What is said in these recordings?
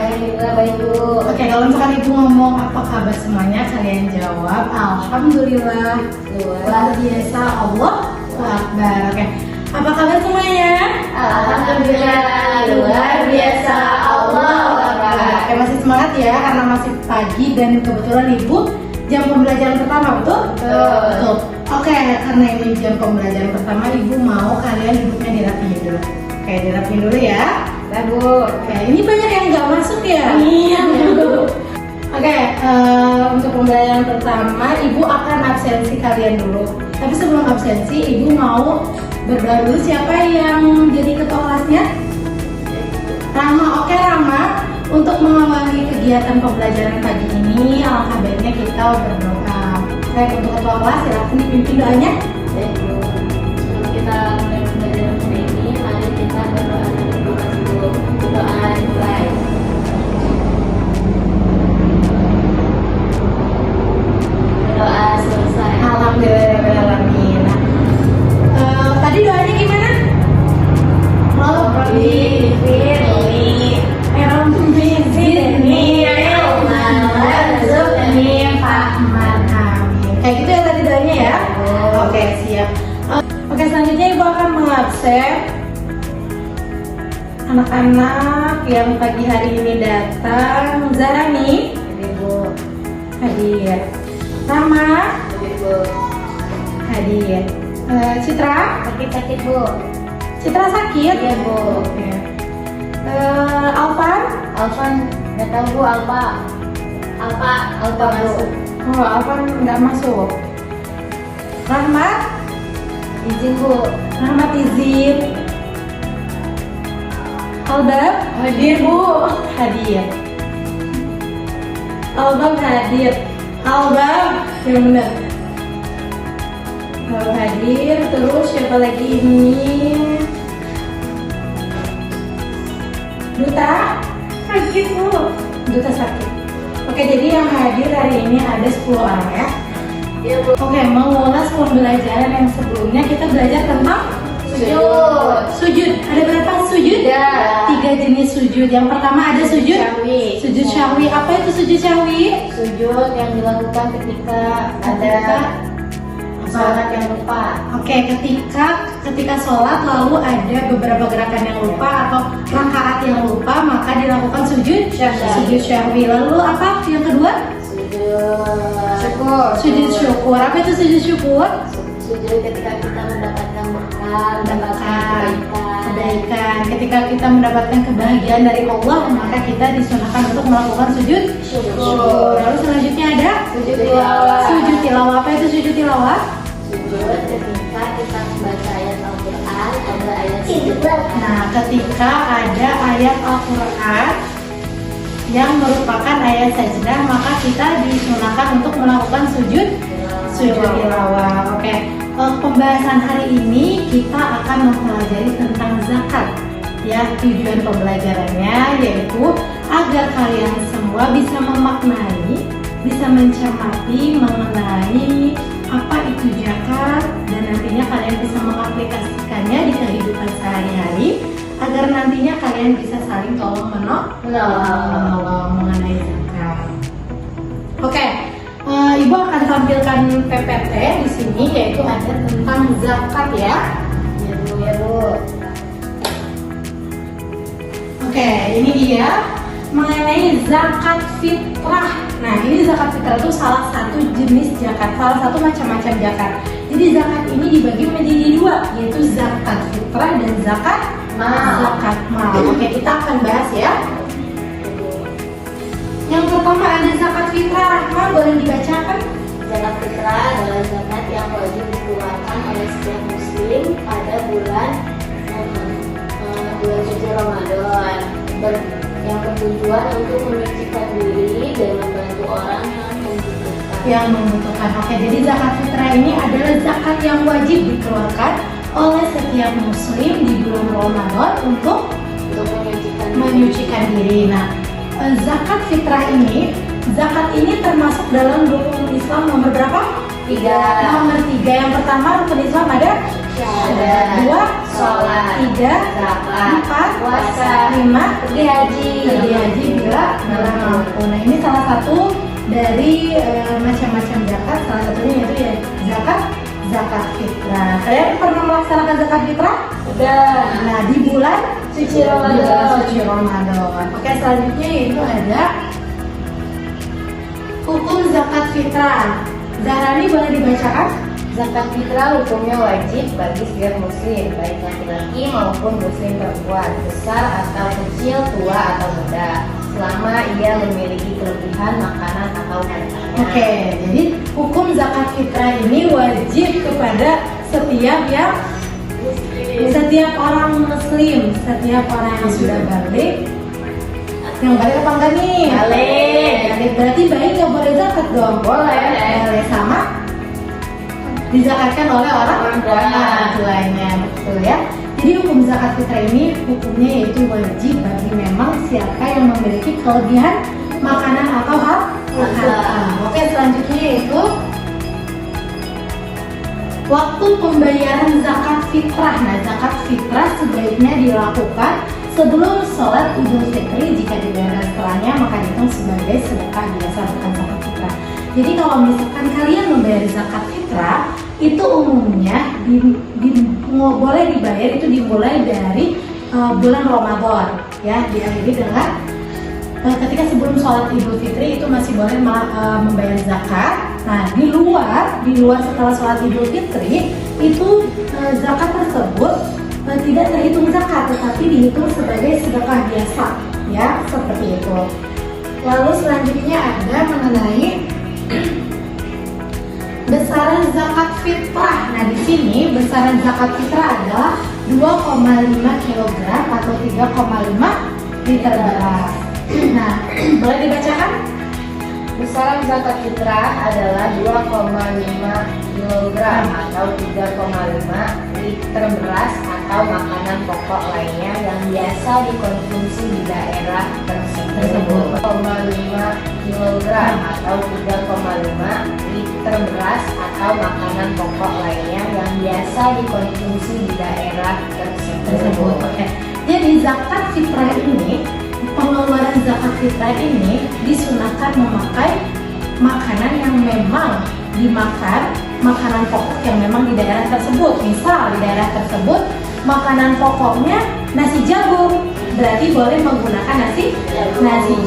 Alhamdulillah baik Bu. Oke, kalau misalkan ibu ngomong apa kabar semuanya, kalian jawab Alhamdulillah luar biasa, Allahu Akbar. Oke, apa kabar semuanya? Alhamdulillah luar biasa, Allahu Akbar. Oke, masih semangat ya karena masih pagi dan kebetulan ibu jam pembelajaran pertama, betul? Betul. Oke, karena ini jam pembelajaran pertama, ibu mau kalian duduknya dirapiin dulu. Oke, dirapiin dulu ya. Bu. Oke, ini banyak yang nggak masuk ya? Iya. Oke, untuk pembelajaran pertama, ibu akan absensi kalian dulu. Tapi sebelum absensi, ibu mau berdoa dulu. Siapa yang jadi ketua kelasnya? Rama. Oke, Rama. Untuk mengawali kegiatan pembelajaran pagi ini, alangkah baiknya kita berdoa. Oke, untuk ketua kelas, silakan dipimpin doanya. Baik Bu. Sebelum kita mulai pembelajaran hari ini, mari kita berdoa dulu. Doa dimulai. Doa selesai. Alhamdulillahirrahmanirrahim. Tadi doanya gimana? Rabbi firli zidni ilman warzuqni fahman. Amin. Kayak gitu ya tadi doanya ya? Oke, siap. Oke, selanjutnya ibu akan mengabsen anak-anak yang pagi hari ini datang. Zarani, Ibu. hadir. Rama, Ibu. hadir. Citra, Sakit-sakit Bu. Citra sakit? Iya Bu. Oke. Alvan, Alvan nggak tahu Bu. Alfa masuk. oh Alvan nggak masuk. Rahmat, Izin Bu. Rahmat izin. Albab, hadir Bu. Hadir. Albab hadir. Albab, yang benar. Albab hadir. Terus siapa lagi ini? Duta sakit Bu. Duta sakit. Oke, jadi yang hadir hari ini ada 10 orang ya. Iya Bu. Oke, mengulas pembelajaran yang sebelumnya kita belajar tentang Sujud. sujud. Ada berapa sujud? Tiga. 3 jenis sujud. Yang pertama ada sujud Syahwi. Sujud syahwi. Apa itu sujud syahwi? Sujud yang dilakukan ketika ada sholat yang lupa. Oke, ketika sholat lalu ada beberapa gerakan yang lupa atau rakaat yang lupa, maka dilakukan sujud Syahwi. Sujud syahwi. Lalu apa? Yang kedua? Sujud syukur. Sujud syukur. Apa itu sujud syukur? Sujud ketika kita mendapatkan berkah, mendapatkan Kebaikan. Ketika kita mendapatkan kebahagiaan dari Allah, maka kita disunahkan untuk melakukan sujud syukur. Lalu selanjutnya ada Sujud tilawah. sujud tilawah. Apa itu sujud tilawah? Sujud ketika kita membaca ayat Al-Quran, ada ayat sujud. Nah, ketika ada ayat Al-Quran yang merupakan ayat sajdah, maka kita disunahkan untuk melakukan sujud tilawah. Oke. Pembahasan hari ini kita akan mempelajari tentang zakat. Ya, tujuan pembelajarannya yaitu agar kalian semua bisa memaknai, bisa mencermati mengenai apa itu zakat dan nantinya kalian bisa mengaplikasikannya di kehidupan sehari-hari agar nantinya kalian bisa saling tolong menolong mengenai zakat. Oke. Ibu akan tampilkan PPT di sini, yaitu ada tentang zakat ya. Ya Bu. Oke, ini dia mengenai zakat fitrah. Nah, ini zakat fitrah itu salah satu jenis zakat, salah satu macam-macam zakat. Jadi zakat ini dibagi menjadi 2, yaitu zakat fitrah dan zakat mal. Oke, kita akan bahas ya. Yang pertama ada zakat fitrah. Rahma, boleh dibacakan? Zakat fitrah adalah zakat yang wajib dikeluarkan oleh setiap muslim pada bulan suci Ramadan, yang bertujuan untuk menyucikan diri dan membantu orang yang membutuhkan. Oke, jadi zakat fitrah ini adalah zakat yang wajib dikeluarkan oleh setiap muslim di bulan Ramadan untuk menyucikan diri. Nah, zakat fitrah ini, termasuk dalam rukun Islam nomor berapa? 3. Nomor 3. Yang pertama rukun Islam ada syahadat, 2 sholat, 3 zakat, 4 puasa, 5 pergi haji. bila mampu. Nah, ini salah satu dari macam-macam zakat. Salah satunya yaitu ya zakat fitrah. Kalian pernah melaksanakan zakat fitrah? Udah. Nah, di bulan Suci Ramadan. Suci Ramadan. Oke, selanjutnya yaitu ada hukum zakat fitrah. Zahrani boleh dibacakan? Zakat fitrah hukumnya wajib bagi setiap muslim, baik laki-laki maupun muslim perempuan, besar atau kecil, tua atau muda, selama ia memiliki kelebihan makanan atau hartanya. Oke, jadi hukum zakat fitrah ini wajib kepada setiap orang muslim, setiap orang yang sudah balik. Yang balik apa enggak nih? Balik. Berarti bayi nggak boleh zakat dong? Boleh sama dizakatkan oleh orang tuanya, betul ya. Jadi hukum zakat fitrah ini hukumnya yaitu wajib bagi memang siapa yang memiliki kelebihan makanan atau harta. Oke, selanjutnya yaitu waktu pembayaran zakat fitrah. Nah, zakat fitrah sebaiknya dilakukan sebelum sholat Idul Fitri. Jika dibayar setelahnya maka dihitung sebagai sedekah biasa, bukan zakat fitrah. Jadi kalau misalkan kalian membayar zakat fitrah, itu umumnya boleh dibayar itu dimulai dari bulan Ramadan, ya, diakhiri dengan ketika sebelum sholat Idul Fitri itu masih boleh membayar zakat. Nah, di luar setelah sholat Idul Fitri itu zakat tersebut tidak terhitung zakat, tetapi dihitung sebagai sedekah biasa, ya, seperti itu. Lalu selanjutnya ada mengenai besaran zakat fitrah. Nah, di sini besaran zakat fitrah adalah 2,5 kg atau 3,5 liter beras. Nah, boleh dibacakan? Besaran zakat fitrah adalah 2,5 kg atau 3,5 liter beras atau makanan pokok lainnya yang biasa dikonsumsi di daerah tersebut. 2,5 kg atau 3,5 liter beras atau makanan pokok lainnya yang biasa dikonsumsi di daerah tersebut. Oke. Jadi zakat fitrah ini, pengeluaran zakat fitrah ini disunahkan memakai makanan yang memang dimakan, makanan pokok yang memang di daerah tersebut. Misal di daerah tersebut makanan pokoknya nasi jagung, berarti boleh menggunakan nasi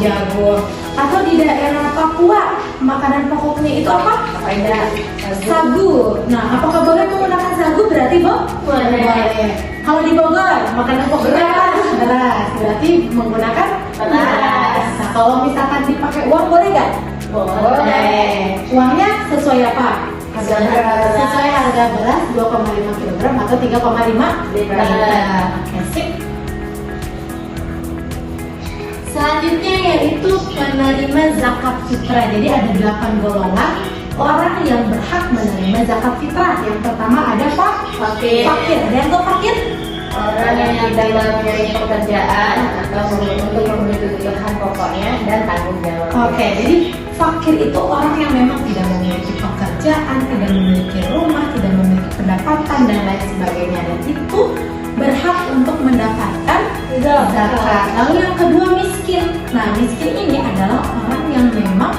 jagung. Atau di daerah Papua makanan pokoknya itu apa? Sagu. Nah, apakah boleh menggunakan sagu? Berarti boleh. Kalau di Bogor makanan pokoknya beras, berarti menggunakan beras. Nah, kalau misalkan dipakai uang boleh nggak? Boleh. Uangnya sesuai apa? Sesuai harga beras 2,5 kg atau 3,5 liter. Oke, sip. Selanjutnya yaitu penerima zakat fitrah. Jadi ada 8 golongan orang yang berhak menerima zakat fitrah. Yang pertama ada fakir. Ada yang tahu fakir? Orang yang tidak memiliki pekerjaan atau untuk memenuhi kebutuhan pokoknya dan tanggung jawab. Oke, jadi fakir itu orang yang memang tidak memiliki pekerjaan, tidak memiliki rumah, tidak memiliki pendapatan dan lain sebagainya, dan itu berhak untuk mendapatkan zakat. Lalu yang kedua miskin. Nah, miskin ini adalah orang yang memang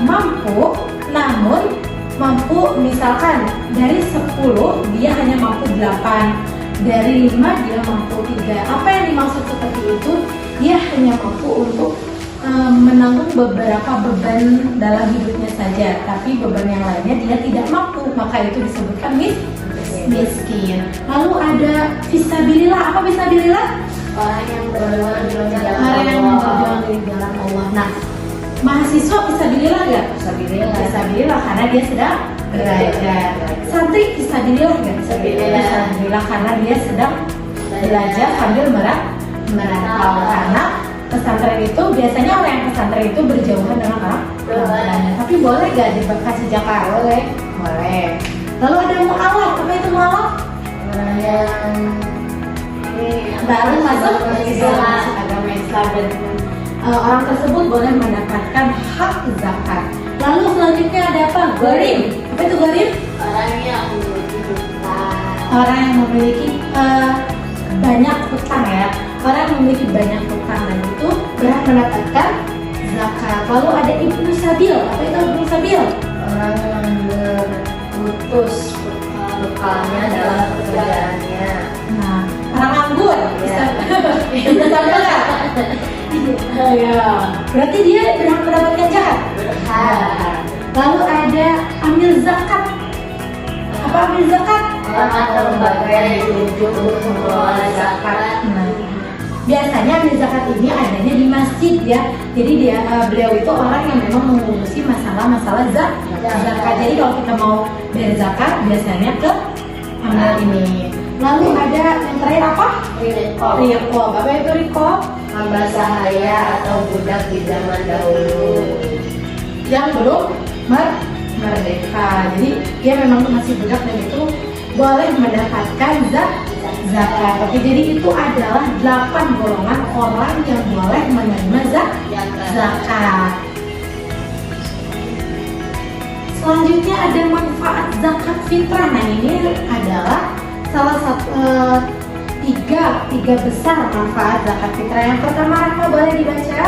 mampu, namun mampu misalkan dari 10 dia hanya mampu 8, dari 5 dia mampu 3. Apa yang dimaksud seperti itu? Dia hanya mampu untuk menanggung beberapa beban dalam hidupnya saja, tapi beban yang lainnya dia tidak mampu, maka itu disebutkan miskin. Lalu ada fisabilillah. Apa fisabilillah? Orang yang berjuang di berjuang di jalan Allah. Nah, mahasiswa fisabilillah nggak? Fisabilillah karena dia sedang belajar. Santri fisabilillah nggak? Fisabilillah karena dia sedang belajar sambil merantau. Karena pesantren itu biasanya orang yang pesantren itu berjauhan dengan orang tuanya. Tapi boleh gak dikasih zakat? Boleh. Lalu ada mu'alaf. Apa itu mu'alaf? Orang yang baru masuk agama Islam, dan orang tersebut boleh mendapatkan hak zakat. Lalu selanjutnya ada apa? Gharim. Apa itu gharim? Orang yang memiliki hutang. orang yang memiliki banyak hutang ya. Orang yang memiliki banyak hutang dan itu berhak mendapatkan zakat. Lalu ada ibnu sabil. Apa itu ibnu sabil? Orang yang berputus bekalnya dalam pekerjaannya. Nah, orang nganggur. Ya. Ibnu sabil nggak? Ya. Berarti dia berhak mendapatkan zakat. Lalu ada amil zakat. Apa amil zakat? Orang atau lembaga yang ditunjuk untuk mengelola zakat. Nah, biasanya amil zakat ini adanya di masjid ya. Jadi beliau itu orang yang memang mengurusi masalah-masalah zakat. Jadi kalau kita mau bayar zakat biasanya ke amil ini. Lalu ada yang terakhir apa? Riqob. Apa itu riqob? Hamba sahaya atau budak di zaman dahulu Yang belum merdeka. Jadi dia memang masih budak dan itu boleh mendapatkan zakat. Oke, jadi itu adalah 8 golongan orang yang boleh menerima zakat. Selanjutnya ada manfaat zakat fitrah. Nah, ini adalah salah satu tiga besar manfaat zakat fitrah. Yang pertama, Rahma boleh dibaca?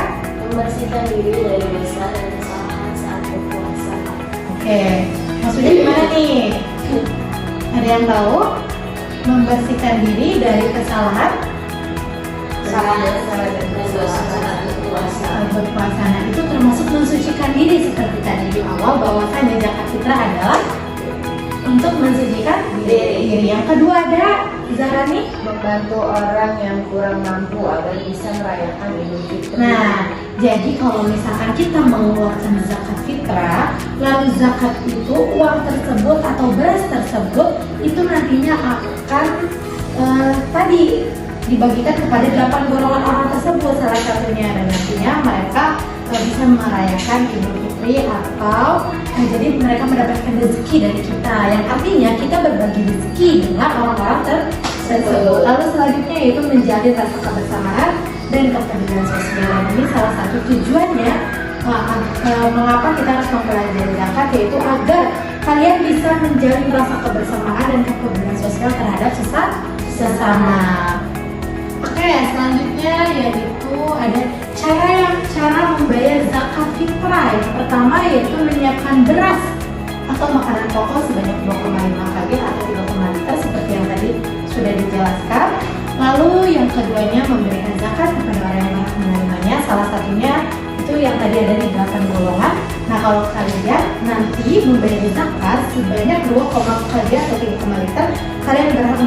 membersihkan diri dari dosa dan kesalahan saat berpuasa. Oke, maksudnya gimana nih? Ada yang tahu? Membersihkan diri dari kesalahan Saat dosa saat berpuasa. berpuasa. Nah, itu termasuk mensucikan diri seperti tadi di awal bahwasanya zakat fitrah adalah untuk mensucikan diri. Yang kedua ada Zahrani, Membantu orang yang kurang mampu agar bisa merayakan Idul Fitri. nah, jadi kalau misalkan kita mengeluarkan zakat fitrah, lalu zakat itu uang tersebut atau beras tersebut itu nantinya akan tadi dibagikan kepada 8 golongan orang tersebut. Salah satunya dan nantinya mereka bisa merayakan Idul Fitri atau jadi mereka mendapatkan rezeki dari kita, yang artinya kita berbagi rezeki dengan orang-orang tersebut. Lalu selanjutnya yaitu menjalin rasa kebersamaan dan kepedulian sosial. Dan ini salah satu tujuannya mengapa kita harus mempelajari zakat, yaitu agar kalian bisa menjalin rasa kebersamaan dan kepedulian sosial terhadap sesama. Oke, selanjutnya yaitu ada cara membayar zakat fitrah. Yang pertama yaitu menyiapkan beras atau makanan pokok sebanyak 2,5 kg atau 3,5 liter seperti yang tadi sudah dijelaskan. Lalu yang keduanya memberikan zakat kepada orang yang berhak menerimanya. Salah satunya itu yang tadi ada di 8 golongan. Nah, kalau kalian nanti membayar zakat sebanyak 2,5 kg atau 3,5 liter, kalian berhak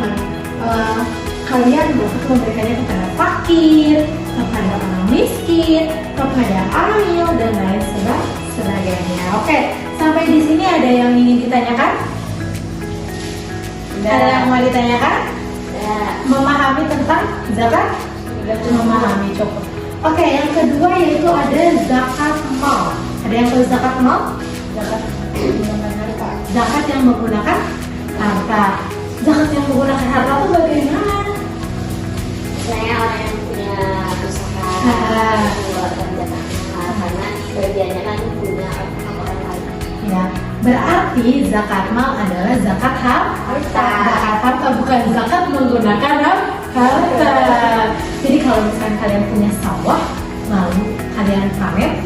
memberikannya kepada fakir, kepada orang miskin, kepada amil dan lain sebagainya. Oke, sampai di sini ada yang ingin ditanyakan? Ada yang mau ditanyakan? Memahami tentang zakat? Memahami cukup. Oke, yang kedua yaitu ada zakat mal. Ada yang tahu zakat mal? Zakat menggunakan harta. Zakat yang menggunakan harta. Zakat yang menggunakan harta itu bagaimana? Misalnya orang yang punya usaha mengeluarkan zakat karena sebagiannya kan punya orang lain. Ya, berarti zakat mal adalah zakat harta. Zakat harta bukan zakat menggunakan harta. Jadi kalau misalkan kalian punya sawah, lalu kalian panen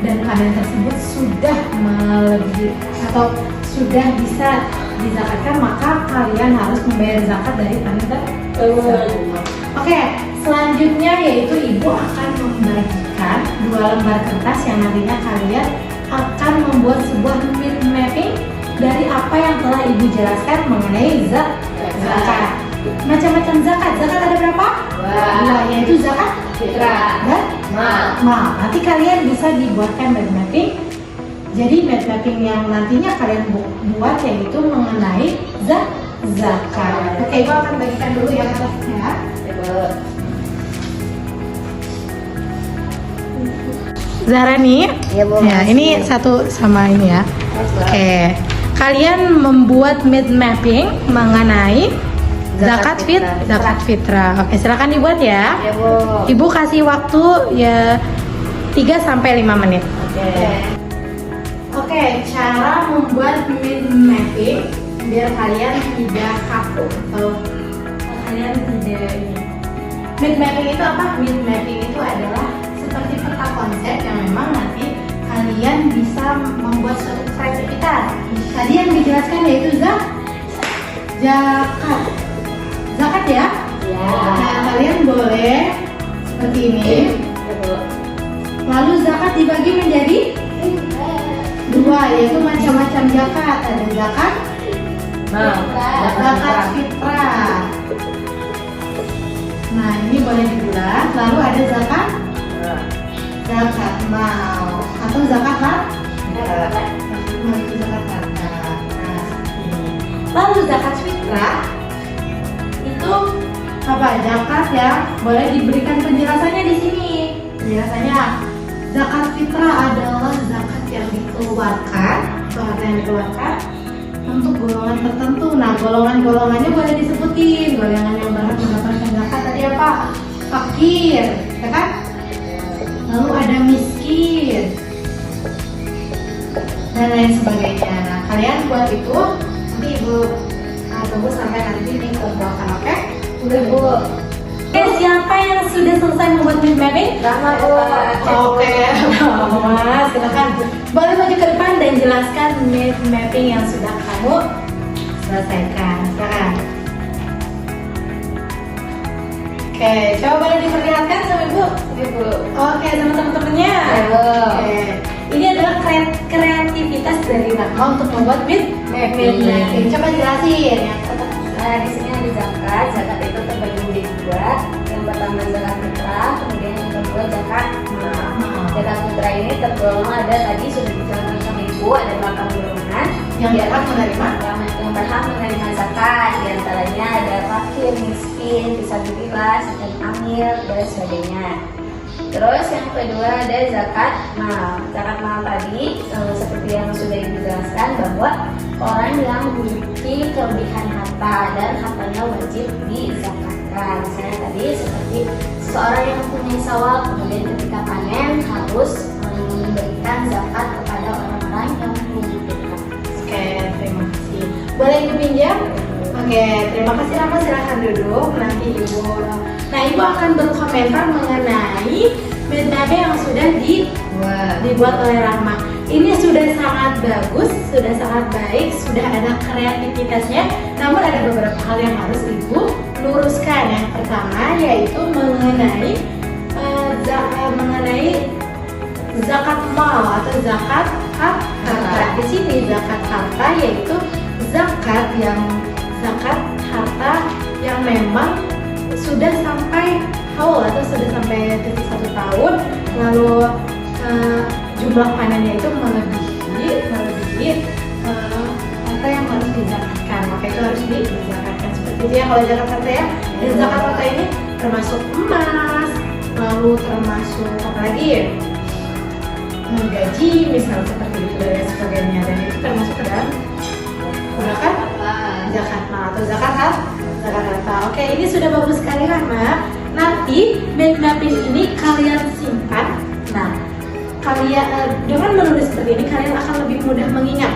dan panen tersebut sudah melebihi atau sudah bisa dizakatkan, maka kalian harus membayar zakat dari panen tersebut. Oke, selanjutnya yaitu ibu akan membagikan 2 lembar kertas yang nantinya kalian akan membuat sebuah mind mapping dari apa yang telah ibu jelaskan mengenai zakat. Macam-macam zakat. Zakat ada berapa? 2, yaitu zakat Fitrah dan mal. Nanti kalian bisa dibuatkan mind mapping. Jadi mind mapping yang nantinya kalian buat yaitu mengenai zakat. Oke, ibu akan bagikan dulu ya kertasnya. Zahrani, Ya, Bu. ya ini satu sama ini ya. Oke, kalian membuat mind mapping mengenai zakat fitrah. Oke, silakan dibuat ya. Ya, Bu. Ibu kasih waktu ya 3-5 menit. Oke. Oke, cara membuat mind mapping biar kalian tidak kaku atau kalian tidak ini. Mind mapping itu apa? Mind mapping itu adalah seperti peta konsep yang memang nanti kalian bisa membuat suatu kreativitas. Tadi yang dijelaskan yaitu zakat. Zakat ya? Ya. Nah, kalian boleh seperti ini. Lalu zakat dibagi menjadi dua, yaitu macam-macam zakat. Ada zakat fitrah. Nah, ini boleh dibuat. Lalu ada zakat mal atau zakat harta. Lalu zakat fitrah itu apa? Zakat ya, boleh diberikan penjelasannya di sini. Penjelasannya, zakat fitrah adalah zakat yang dikeluarkan, harta yang dikeluarkan untuk golongan tertentu. Nah, golongannya boleh disebutin. Golongan yang berhak mendapatkan zakat tadi apa? Fakir, ya kan? Lalu ada miskin dan lain sebagainya. Nah, kalian buat itu nanti ibu tunggu sampai nanti dikumpulkan, oke? Udah Bu. Oke, siapa yang sudah selesai membuat mind mapping? Rama Bu. Oke, Mas, silakan. Boleh maju ke depan dan jelaskan mind mapping yang sudah kamu selesaikan. Silakan. Oke, coba boleh diperlihatkan sama Ibu. Ibu. Oke, sama teman-temannya. Ibu. Oke. Ini adalah kreativitas dari Rahma untuk membuat mind mapping. Coba jelasin ya. Nah, di sini ada zakat. Zakat itu terbagi menjadi dua. Yang pertama zakat fitrah, kemudian yang kedua zakat mal. Zakat fitrah ini tergolong ada tadi sudah dijelaskan sama Ibu, ada 8 golongan Yang berhak menerima yang berhak menerima zakat. Di antaranya ada fakir, miskin, disabilitas, dan amil dan sebagainya. Terus yang kedua ada zakat mal. Zakat mal tadi seperti yang sudah dijelaskan bahwa orang yang memiliki kelebihan harta dan hartanya wajib dizakatkan. Misalnya tadi seperti seseorang yang mempunyai sawah kemudian ketika panen harus memberikan zakat kepada orang-orang yang membutuhkan. Oke, terima kasih. Boleh Ibu pinjam? Oke, terima kasih Rama, silahkan duduk. Nanti Ibu. Nah, Ibu akan berkomentar mengenai mind mapping yang sudah dibuat oleh Rahma. Ini sudah sangat bagus, sudah sangat baik, sudah ada kreativitasnya. Namun ada beberapa hal yang harus Ibu luruskan. Yang pertama yaitu mengenai zakat mal atau zakat harta. Di sini zakat harta yaitu zakat harta yang memang sudah sampai haul atau sudah sampai 1 tahun, lalu jumlah panennya itu melebihi harta yang harus dizakatkan, maka itu harus dizakatkan seperti itu ya kalau zakat harta ya. Dan zakat harta ini termasuk emas, lalu termasuk apa lagi ya? Gaji misalnya seperti itu dan sebagainya, dan itu termasuk ke dalam zakat mal atau zakat harta. Oke, ini sudah bagus sekali Rahma. Nanti mind mapping ini kalian simpan. Nah, kalian dengan menulis seperti ini kalian akan lebih mudah mengingat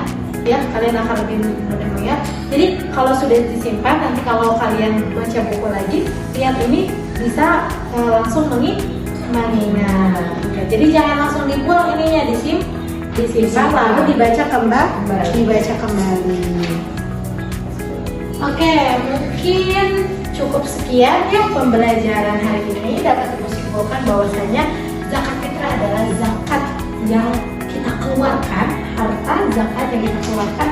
ya. Kalian akan lebih mudah mengingat. Jadi kalau sudah disimpan, nanti kalau kalian baca buku lagi, lihat ini bisa langsung mengingat. Jadi jangan langsung dibuang ininya, disimpan lalu dibaca kembali. Oke, mungkin cukup sekian ya pembelajaran hari ini. Dapat Ibu simpulkan bahwasanya zakat fitrah adalah zakat yang kita keluarkan, harta zakat yang kita keluarkan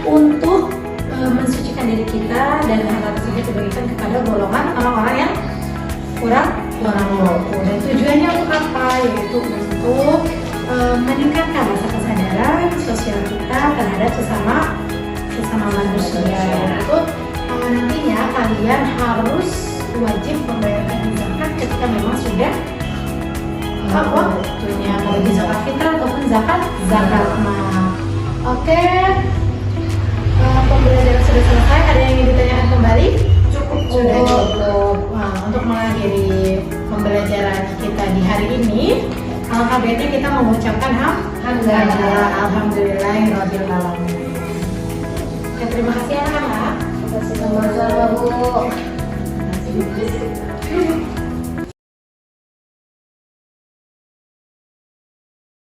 untuk mensucikan diri kita, dan harta tersebut dibagikan kepada golongan orang-orang yang kurang mampu. Dan tujuannya untuk apa? Yaitu untuk meningkatkan rasa kesadaran sosial kita terhadap sesama manusia. Itu nantinya kalian harus wajib membayarkan zakat ketika memang sudah waktunya, mau di zakat fitrah ataupun zakat mal. Oke, pembelajaran sudah selesai. Ada yang ingin ditanyakan kembali? Sudah cukup. Nah, untuk mengakhiri pembelajaran kita di hari ini, alangkah baiknya kita mengucapkan alhamdulillahirabbil alamin. Dan terima kasih anak-anak.